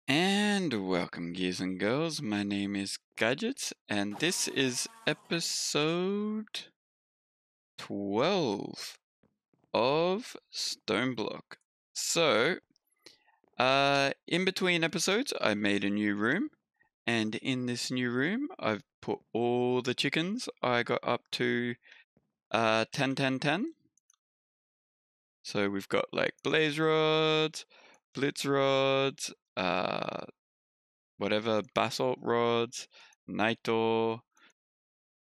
And welcome, gears and girls. My name is Gadgets, and this is episode 12 of StoneBlock. So, in between episodes, I made a new room, and in this new room, I've put all the chickens. I got up to 10, 10, 10. So we've got like blaze rods, blitz rods, whatever, basalt rods, night ore,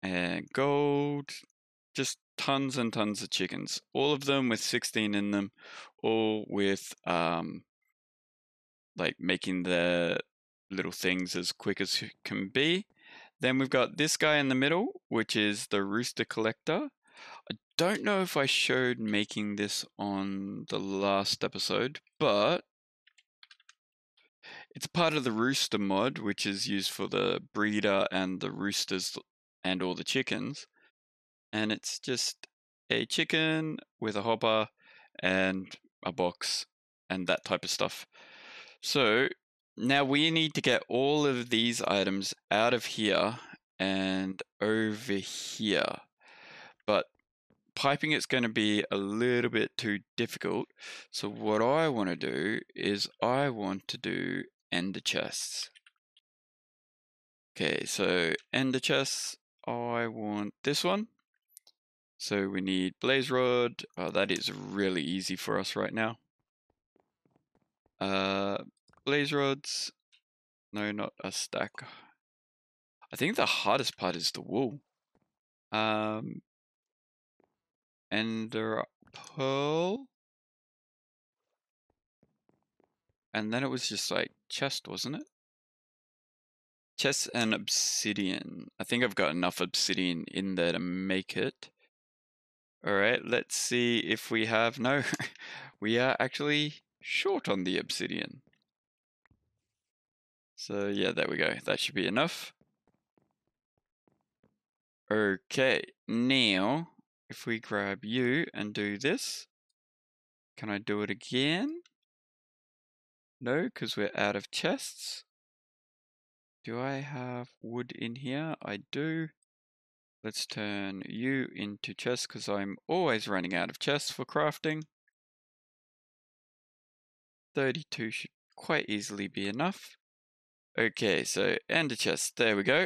and gold, just tons and tons of chickens, all of them with 16 in them, all with like making the little things as quick as can be. Then we've got this guy in the middle, which is the rooster collector. I don't know if I showed making this on the last episode, but it's part of the rooster mod, which is used for the breeder and the roosters and all the chickens. And it's just a chicken with a hopper and a box and that type of stuff. So now we need to get all of these items out of here and over here. But piping it's going to be a little bit too difficult. So what I want to do is I want to do ender chests. Okay, so ender chests, I want this one. So we need blaze rod. Oh, that is really easy for us right now. Blaze rods. No, not a stack. I think the hardest part is the wool. Ender pearl. And then it was just like chest, wasn't it? Chest and obsidian. I think I've got enough obsidian in there to make it. Alright, let's see if we have... No, we are actually short on the obsidian. So yeah, there we go. That should be enough. Okay, now if we grab you and do this, can I do it again? No, because we're out of chests. Do I have wood in here? I do. Let's turn you into chests because I'm always running out of chests for crafting. 32 should quite easily be enough. Okay, so ender chest, there we go.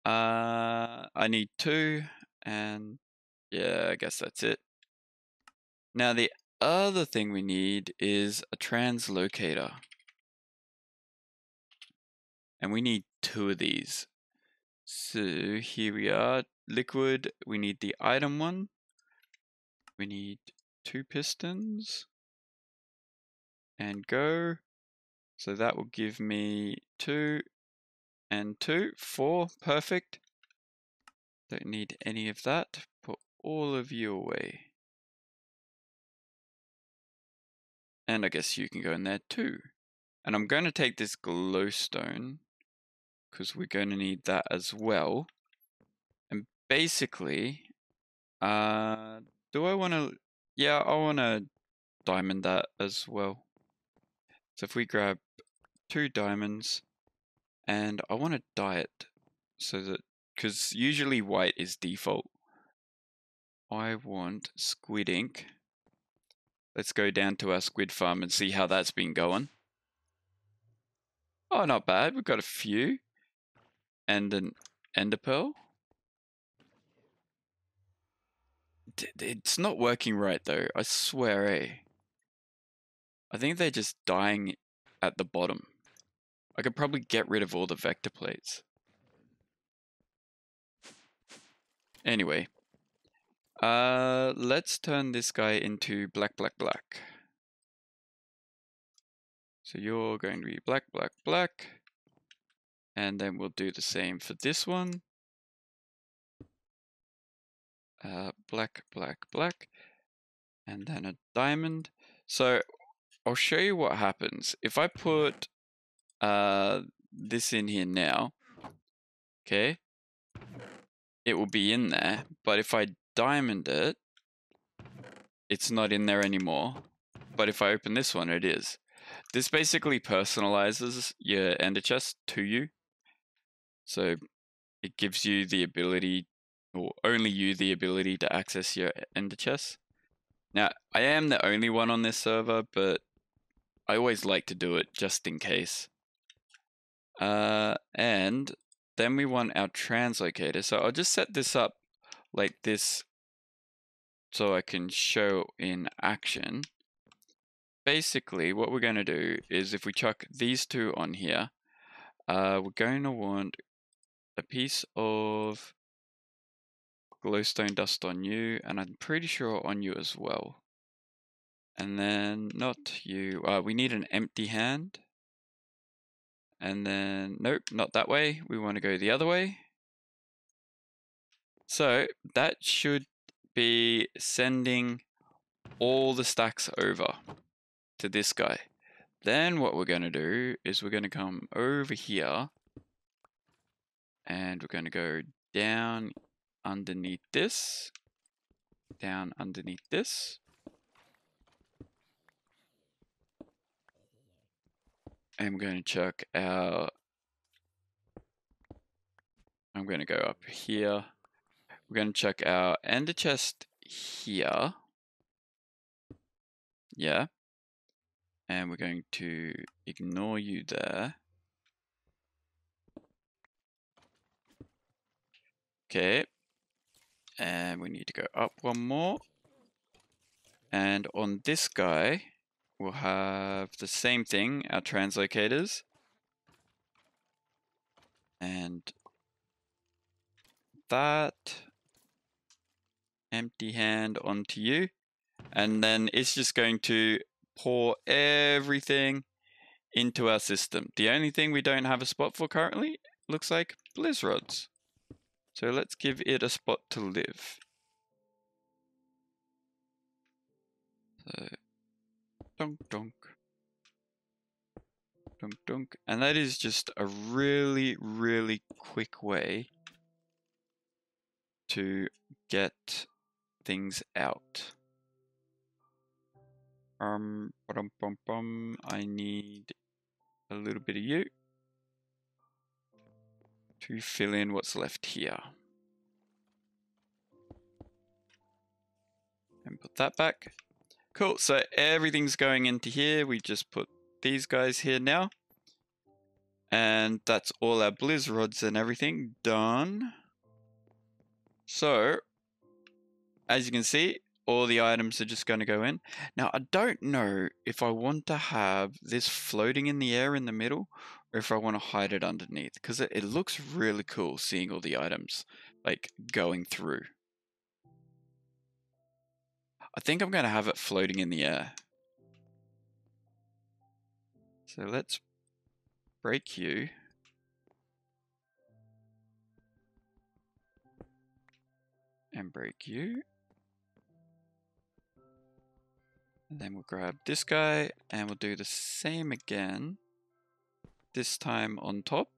I need 2, and yeah, I guess that's it. Now the other thing we need is a translocator. And we need 2 of these. So here we are, liquid, we need the item one. We need 2 pistons. And go. So that will give me 2 and 2, 4, perfect. Don't need any of that. Put all of you away. And I guess you can go in there too. And I'm going to take this glowstone because we're going to need that as well. And basically, do I want to... Yeah, I want to diamond that as well. So if we grab 2 diamonds, and I want to dye it so that... Because usually white is default. I want squid ink. Let's go down to our squid farm and see how that's been going. Oh, not bad. We've got a few. And an ender pearl. It's not working right though, I swear, eh? I think they're just dying at the bottom. I could probably get rid of all the vector plates. Anyway. Let's turn this guy into black, black, black. So you're going to be black, black, black. And then we'll do the same for this one. Black, black, black. And then a diamond. So I'll show you what happens. If I put this in here now, okay, it will be in there. But if I diamond it, it's not in there anymore. But if I open this one, it is. this basically personalizes your ender chest to you. So it gives you the ability, or only you the ability to access your ender chest. Now, I am the only one on this server, but I always like to do it just in case. And then we want our translocator. So I'll just set this up like this so I can show in action. Basically, what we're going to do is if we chuck these two on here, we're going to want a piece of glowstone dust on you, and I'm pretty sure on you as well. And then not you, we need an empty hand. And then, nope, not that way. We want to go the other way. So that should be sending all the stacks over to this guy. Then what we're going to do is we're going to come over here and we're going to go down underneath this, down underneath this. And we're going to chuck our, I'm going to go up here. We're going to chuck our ender chest here. Yeah. And we're going to ignore you there. Okay. And we need to go up one more. And on this guy, we'll have the same thing, our translocators. And that empty hand onto you. And then it's just going to pour everything into our system. The only thing we don't have a spot for currently looks like blizz rods. So let's give it a spot to live. So, donk donk. Dunk dunk. And that is just a really, really quick way to get things out. I need a little bit of you to fill in what's left here. And put that back. Cool, so everything's going into here. We just put these guys here now. And that's all our blizz rods and everything done. So, as you can see, all the items are just going to go in. Now, I don't know if I want to have this floating in the air in the middle or if I want to hide it underneath, because it looks really cool seeing all the items like going through. I think I'm going to have it floating in the air. So let's break you. And break you. And then we'll grab this guy and we'll do the same again. This time on top.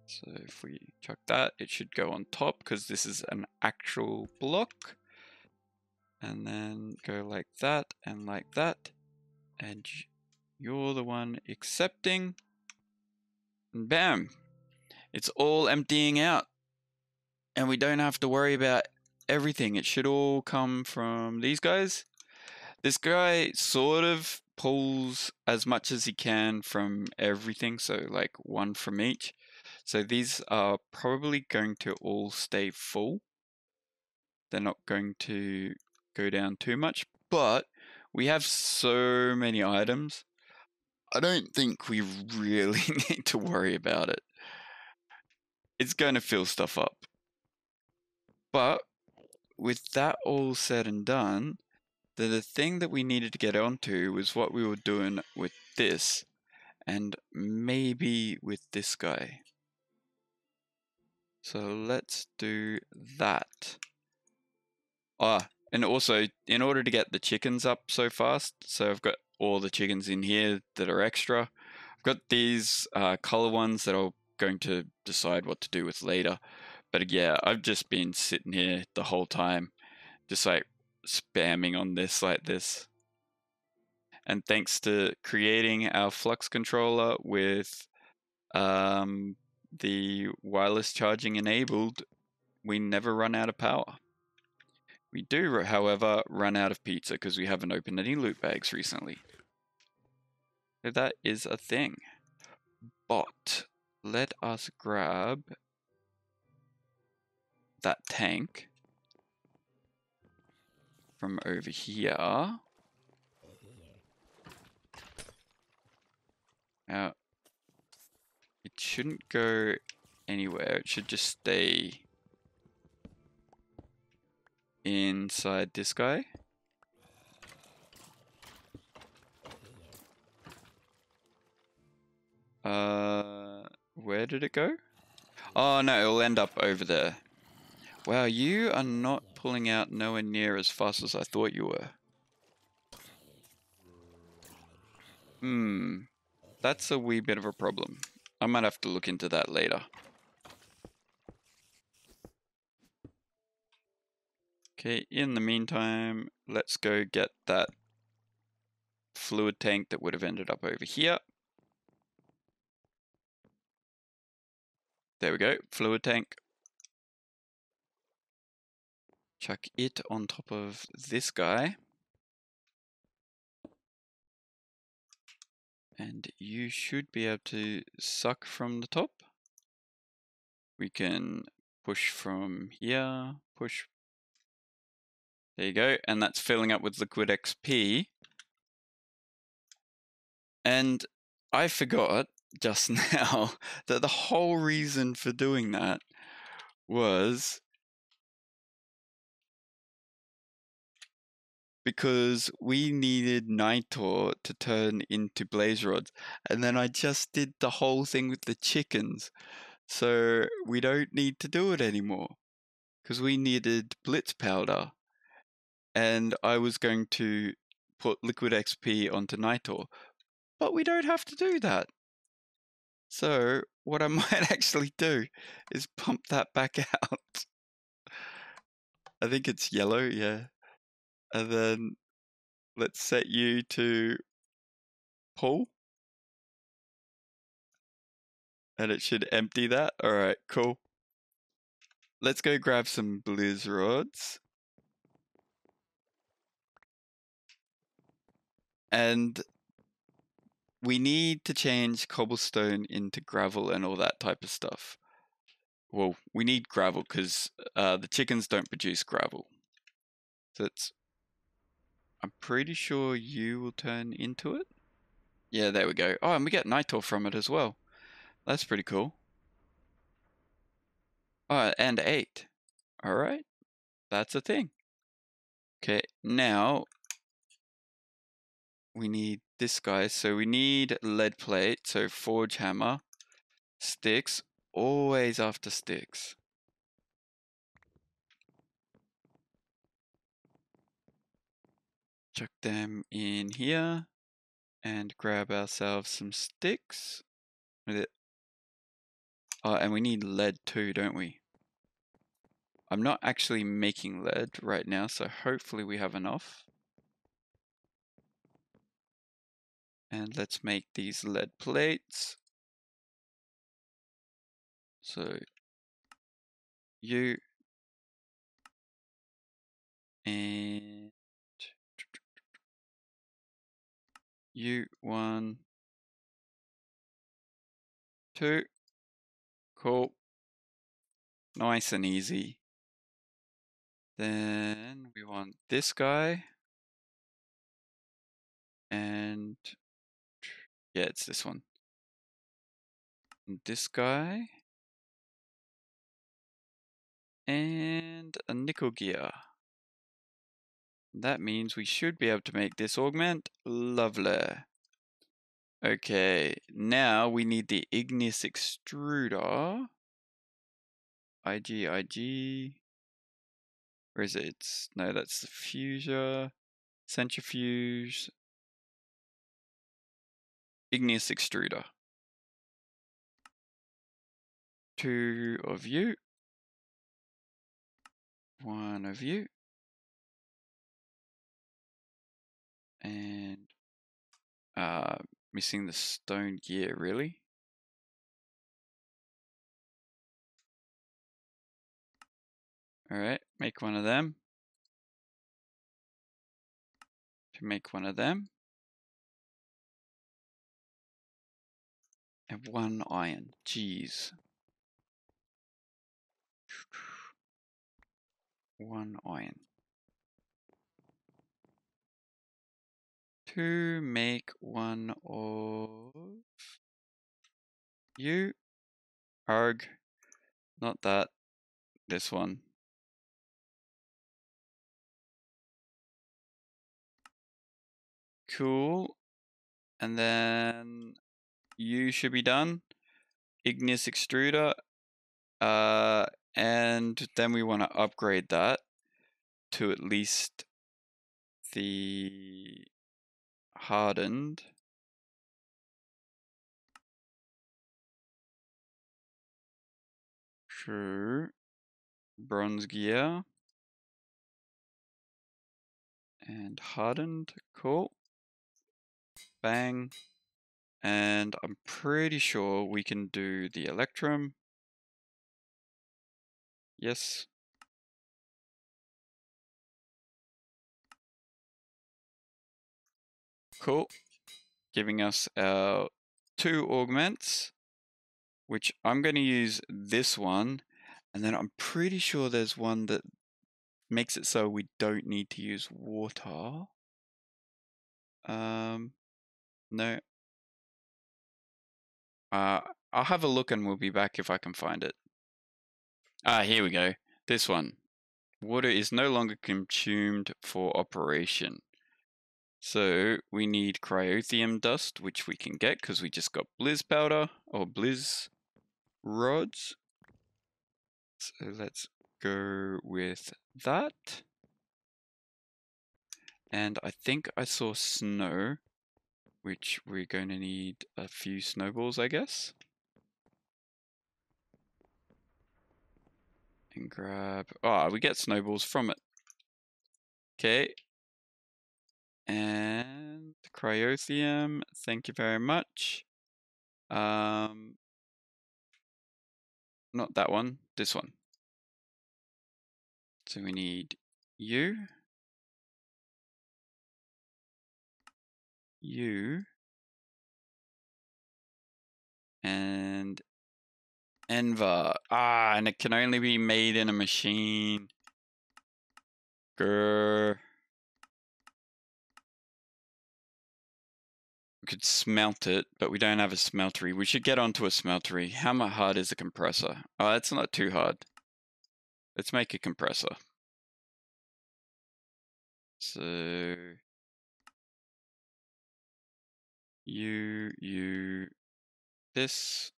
So if we chuck that, it should go on top because this is an actual block. And then go like that and like that. And you're the one accepting. And bam! It's all emptying out. And we don't have to worry about everything. It should all come from these guys. This guy sort of pulls as much as he can from everything, so like one from each. So these are probably going to all stay full. They're not going to go down too much, but we have so many items. I don't think we really need to worry about it. It's going to fill stuff up. But with that all said and done, the thing that we needed to get onto was what we were doing with this, and maybe with this guy. So let's do that. And also, in order to get the chickens up so fast, so I've got all the chickens in here that are extra. I've got these color ones that I'm going to decide what to do with later. But yeah, I've just been sitting here the whole time, just like spamming on this like this. And thanks to creating our flux controller with the wireless charging enabled, we never run out of power. We do, however, run out of pizza because we haven't opened any loot bags recently. So that is a thing. But let us grab that tank from over here. Now, it shouldn't go anywhere. It should just stay inside this guy. Where did it go? Oh no, it'll end up over there. Wow, you are not pulling out nowhere near as fast as I thought you were. That's a wee bit of a problem. I might have to look into that later. Okay, in the meantime, let's go get that fluid tank that would have ended up over here. There we go, fluid tank. Chuck it on top of this guy. And you should be able to suck from the top. We can push from here, push. There you go, and that's filling up with liquid XP. And I forgot just now that the whole reason for doing that was because we needed Nitor to turn into blaze rods, and then I just did the whole thing with the chickens, so we don't need to do it anymore because we needed blitz powder, and I was going to put liquid XP onto Nitor, but we don't have to do that. So what I might actually do is pump that back out. I think it's yellow, yeah. And then let's set you to pull. And it should empty that. Alright, cool. Let's go grab some blizz rods. And we need to change cobblestone into gravel and all that type of stuff. Well, we need gravel because the chickens don't produce gravel. So I'm pretty sure you will turn into it. Yeah, there we go. Oh, and we get Nitor from it as well. That's pretty cool. Oh, and 8. Alright. That's a thing. Okay, now we need this guy. So we need lead plate. So forge hammer. Sticks. Always after sticks. Chuck them in here. And grab ourselves some sticks. Oh, and we need lead too, don't we? I'm not actually making lead right now, so hopefully we have enough. And let's make these lead plates. So you and you 1, 2. Cool. Nice and easy. Then we want this guy. And yeah, it's this one. And this guy. And a nickel gear. That means we should be able to make this augment. Lovely. Okay, now we need the igneous extruder. IG. Where is it? No, that's the fuser. Centrifuge. Igneous extruder. 2 of you. 1 of you. And Missing the stone gear, really? Alright, make one of them. To make one of them. And 1 iron. Jeez. 1 iron. To make one of you. Arg. Not that. This one. Cool. And then you should be done. Igneous extruder. And then we want to upgrade that to at least the hardened. Sure. Bronze gear. And hardened. Cool. Bang. And I'm pretty sure we can do the electrum. Yes. Cool. Giving us our 2 augments, which I'm going to use this one. And then I'm pretty sure there's one that makes it so we don't need to use water. No. I'll have a look and we'll be back if I can find it. Here we go. This one. Water is no longer consumed for operation. So we need cryothium dust, which we can get because we just got blizz powder or blizz rods. So let's go with that. And I think I saw snow, which we're going to need a few snowballs, I guess. And grab... we get snowballs from it. Okay. And cryothium, thank you very much. Not that one, this one. So we need you. You. And Enva. And it can only be made in a machine. Grr. We could smelt it, but we don't have a smeltery. We should get onto a smeltery. How hard is a compressor? Oh, that's not too hard. Let's make a compressor. So you, this.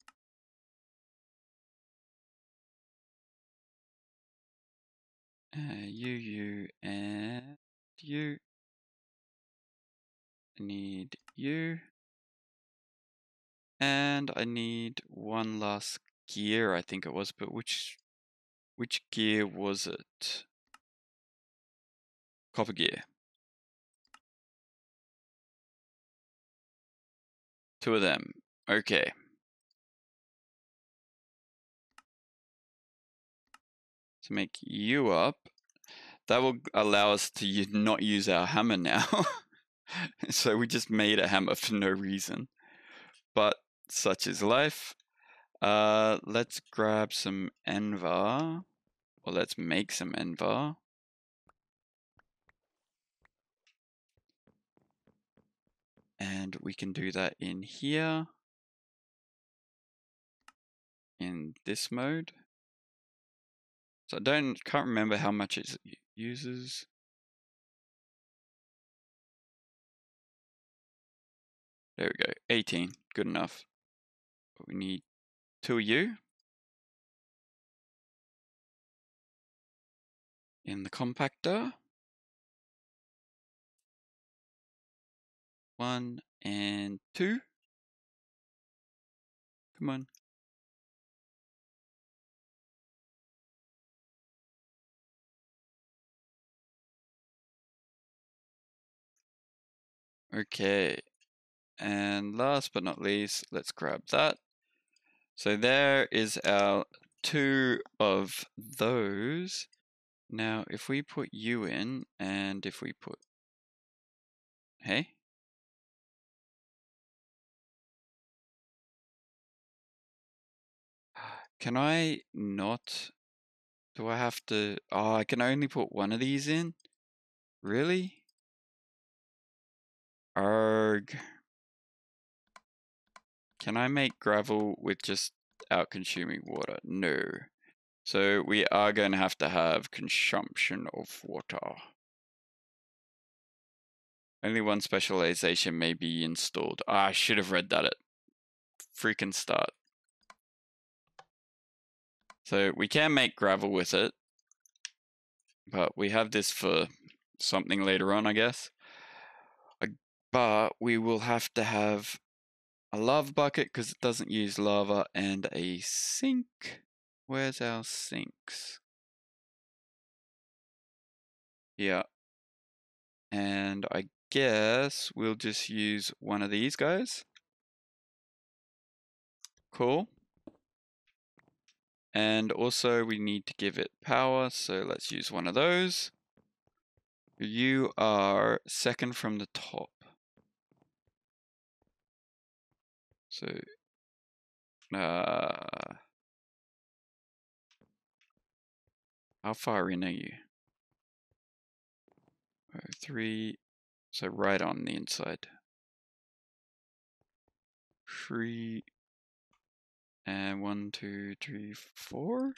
You, and you. I need you. And I need one last gear, I think it was, but which gear was it? Copper gear. 2 of them. Okay. To make you up. That will allow us to not use our hammer now. So we just made a hammer for no reason. But such is life. Let's grab some Envar. Or let's make some Envar. And we can do that in here. In this mode. So I can't remember how much it uses. There we go, 18, good enough. But we need 2 of you. In the compactor. 1 and 2. Come on. Okay. And last but not least, let's grab that. So there is our 2 of those. Now, if we put you in, and if we put, hey? Can I not, do I have to, oh, I can only put one of these in? Really? Arg. Can I make gravel with just out-consuming water? No. So we are going to have consumption of water. Only one specialization may be installed. Ah, I should have read that at freaking start. So we can make gravel with it, but we have this for something later on, I guess. But we will have to have a lava bucket because it doesn't use lava, and a sink. Where's our sinks? Yeah. And I guess we'll just use one of these guys. Cool. And also we need to give it power, so let's use one of those. You are second from the top. So, how far in are you? 3, so right on the inside. 3, and 1, 2, 3, 4.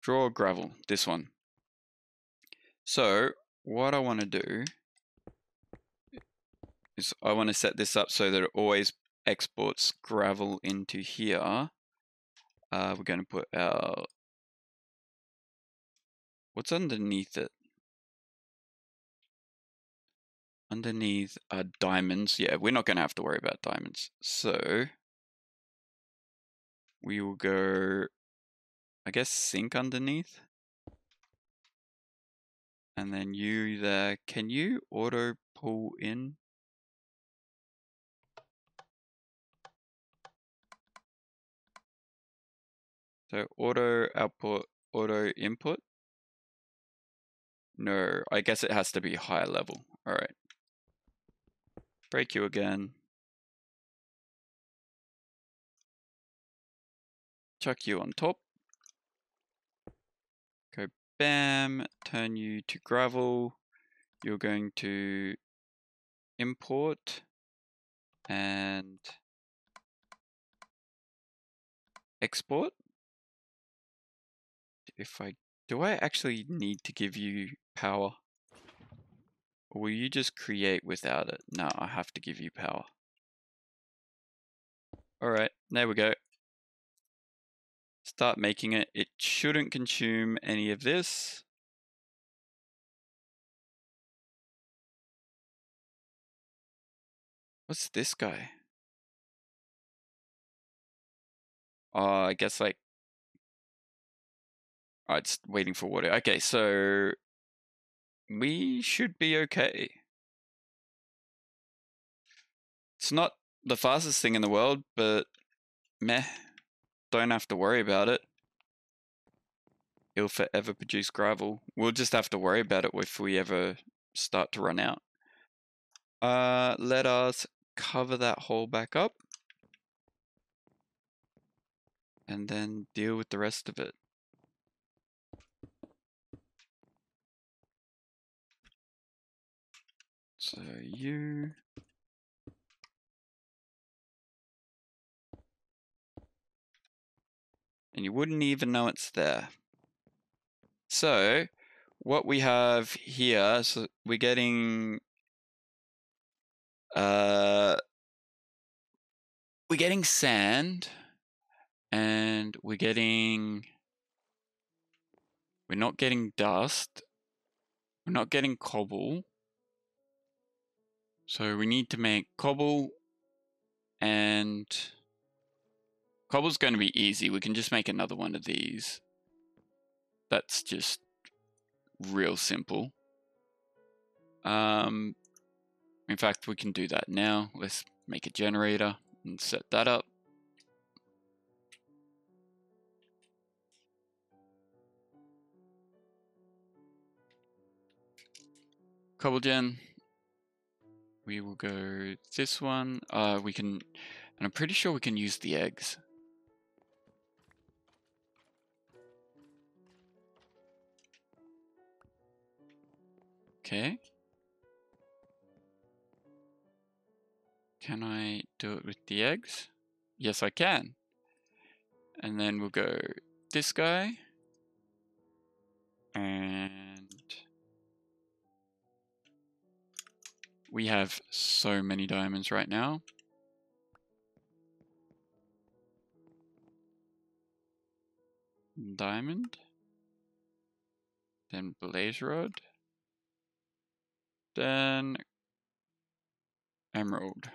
Draw gravel, this one. So, what I want to do is I want to set this up so that it always exports gravel into here. We're going to put our, what's underneath it? Underneath are diamonds. Yeah, we're not going to have to worry about diamonds. So we will go, I guess, sink underneath. And then you there. Can you auto pull in? So auto output, auto input. No, I guess it has to be higher level. All right. Break you again. Chuck you on top. Go bam, turn you to gravel. You're going to import and export. Do I actually need to give you power? Or will you just create without it? No, I have to give you power. Alright, there we go. Start making it. It shouldn't consume any of this. What's this guy? I guess like... Oh, it's waiting for water. Okay, so... we should be okay. It's not the fastest thing in the world, but meh. Don't have to worry about it. It'll forever produce gravel. We'll just have to worry about it if we ever start to run out. Let us cover that hole back up. And then deal with the rest of it. So you... and you wouldn't even know it's there. So, what we have here, so we're getting... we're getting sand. And we're not getting dust. We're not getting cobble. So we need to make cobble, and cobble's going to be easy. We can just make another one of these. That's just real simple. In fact, we can do that now. Let's make a generator and set that up. Cobble gen. We will go this one. We can, and I'm pretty sure we can use the eggs. Okay. Can I do it with the eggs? Yes, I can. And then we'll go this guy. And we have so many diamonds right now. Diamond. Then blaze rod. Then emerald.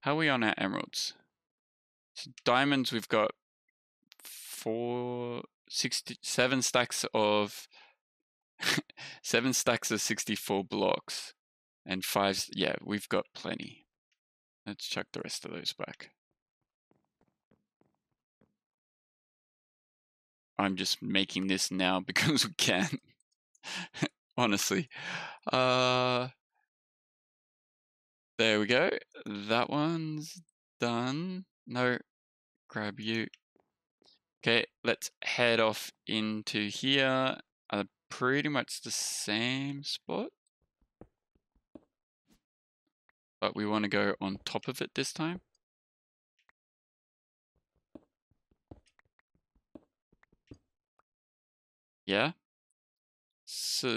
How are we on our emeralds? So diamonds, we've got 7 stacks of 7 stacks of 64 blocks. And 5, yeah, we've got plenty. Let's chuck the rest of those back. I'm just making this now because we can. Honestly. There we go. That one's done. No, grab you. Okay, let's head off into here. Pretty much the same spot. But we want to go on top of it this time. Yeah. So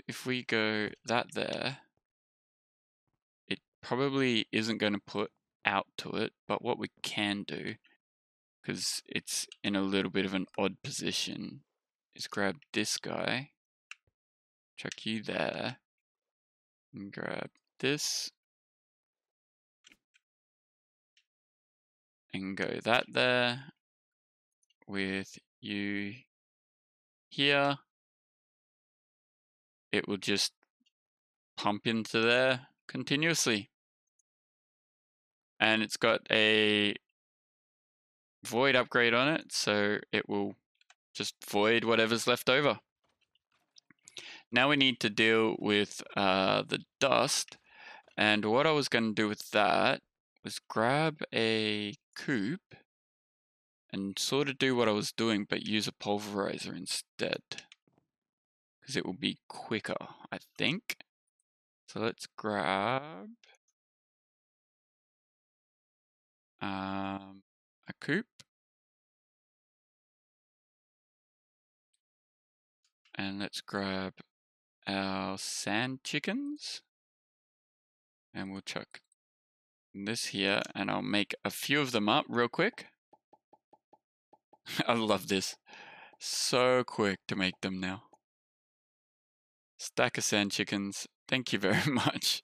if we go that there, it probably isn't going to put out to it, but what we can do, because it's in a little bit of an odd position, is grab this guy, chuck you there, and grab this, and go that there, with you here. It will just pump into there continuously. And it's got a void upgrade on it, so it will just void whatever's left over. Now we need to deal with the dust, and what I was going to do with that was grab a coop and sort of do what I was doing, but use a pulverizer instead, because it will be quicker, I think. So let's grab a coop. And let's grab our sand chickens. And we'll chuck this here, and I'll make a few of them up real quick. I love this. So quick to make them now. Stack of sand chickens. Thank you very much.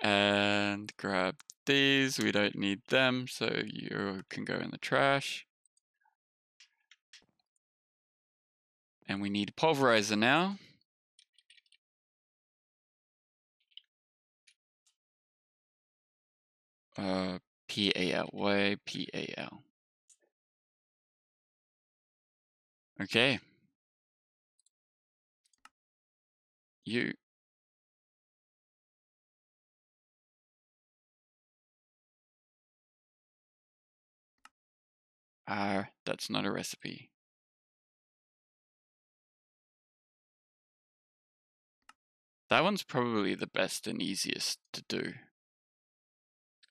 And grab these. We don't need them, so you can go in the trash. And we need a pulverizer now. PAL. Why PAL? Okay. You. That's not a recipe. That one's probably the best and easiest to do.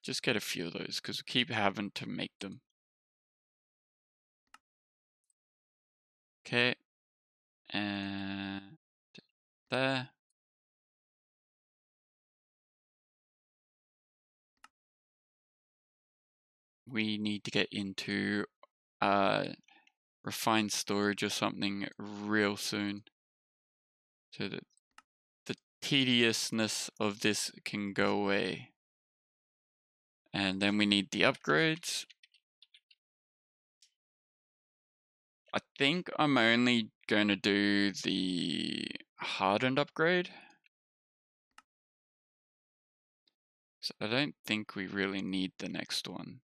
Just get a few of those, because we keep having to make them. Okay. And there. We need to get into refined storage or something real soon, so that the tediousness of this can go away. And then we need the upgrades. I think I'm only going to do the hardened upgrade. So I don't think we really need the next one.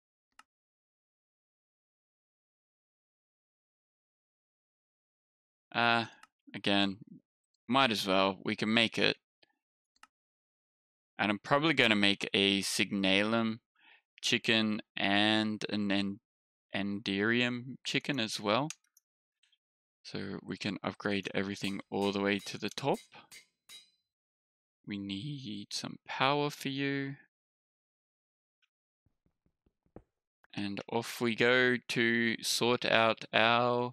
Again, might as well. We can make it. And I'm probably going to make a Signalum chicken and an Enderium chicken as well. So we can upgrade everything all the way to the top. We need some power for you. And off we go to sort out our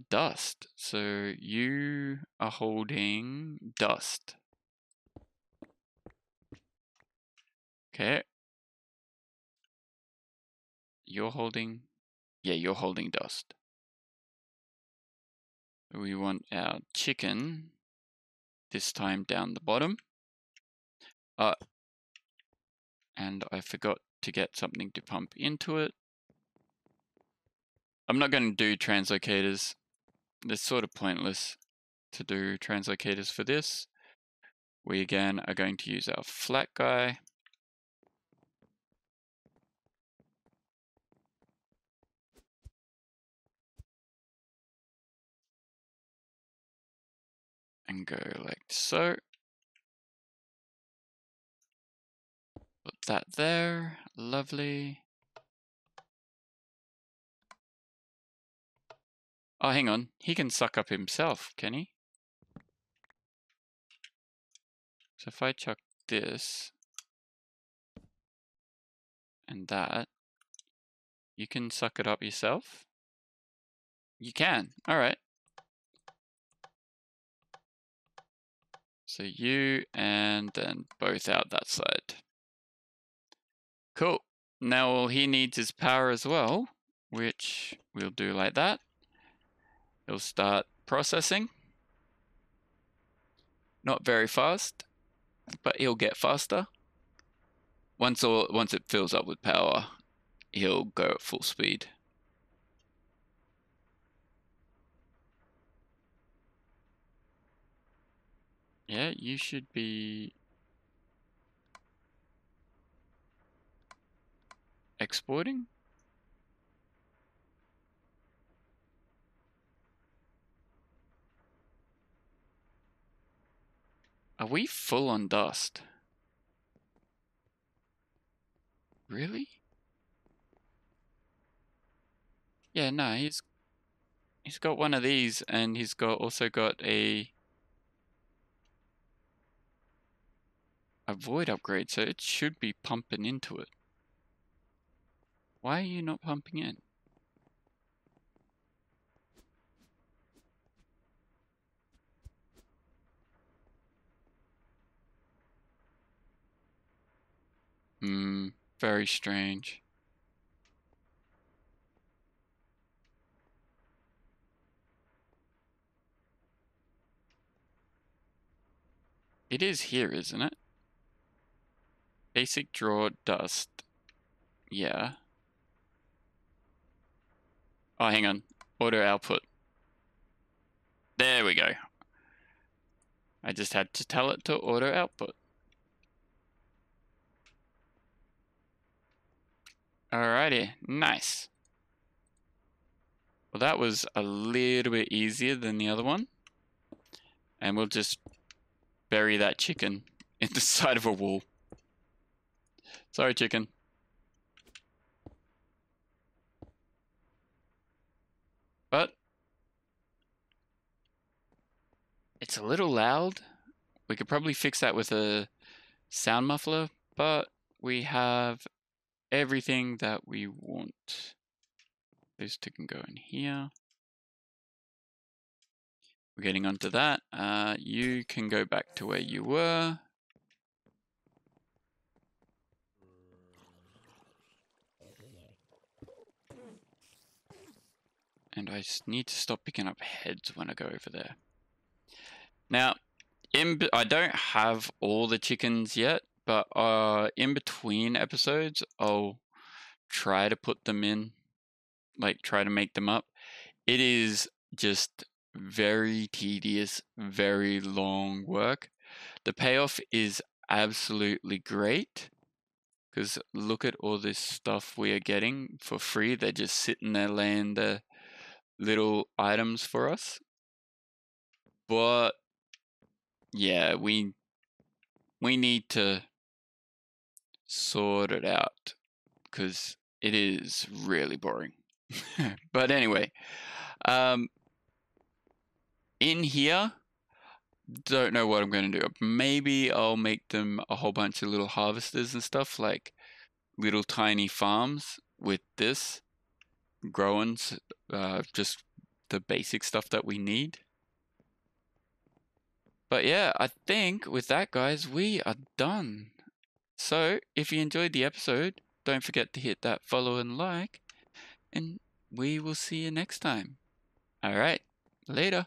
dust. So you are holding dust. Okay. You're holding, yeah, you're holding dust. We want our chicken, this time down the bottom. And I forgot to get something to pump into it. I'm not going to do translocators. It's sort of pointless to do translocators for this. We again are going to use our flat guy. And go like so. Put that there. Lovely. Oh, hang on. He can suck up himself, can he? So if I chuck this and that, you can suck it up yourself? You can. All right. So you and then both out that side. Cool. Now all he needs is power as well, which we'll do like that. He'll start processing. Not very fast, but he'll get faster. Once it fills up with power, he'll go at full speed. Yeah, you should be exporting. Are we full on dust? Really? Yeah, no, he's got one of these, and he's also got a void upgrade, so it should be pumping into it. Why are you not pumping in? Very strange. It is here, isn't it? Basic draw dust. Yeah. Oh, hang on. Auto output. There we go. I just had to tell it to auto output. Alrighty, nice. Well, that was a little bit easier than the other one. And we'll just bury that chicken in the side of a wall. Sorry, chicken. But it's a little loud. We could probably fix that with a sound muffler, but we have everything that we want. Those two can go in here. We're getting onto that. You can go back to where you were. And I need to stop picking up heads when I go over there. Now, I don't have all the chickens yet, but in between episodes, I'll try to put them in, like try to make them up, it is just very tedious, very long work. The payoff is absolutely great, because look at all this stuff we are getting for free. They're just sitting there laying the little items for us. But yeah, we need to sort it out, because it is really boring. But anyway, in here, don't know what I'm going to do. Maybe I'll make them a whole bunch of little harvesters and stuff, like little tiny farms with this growing just the basic stuff that we need. But yeah, I think with that, guys, we are done. So if you enjoyed the episode, don't forget to hit that follow and like, and we will see you next time. All right, later.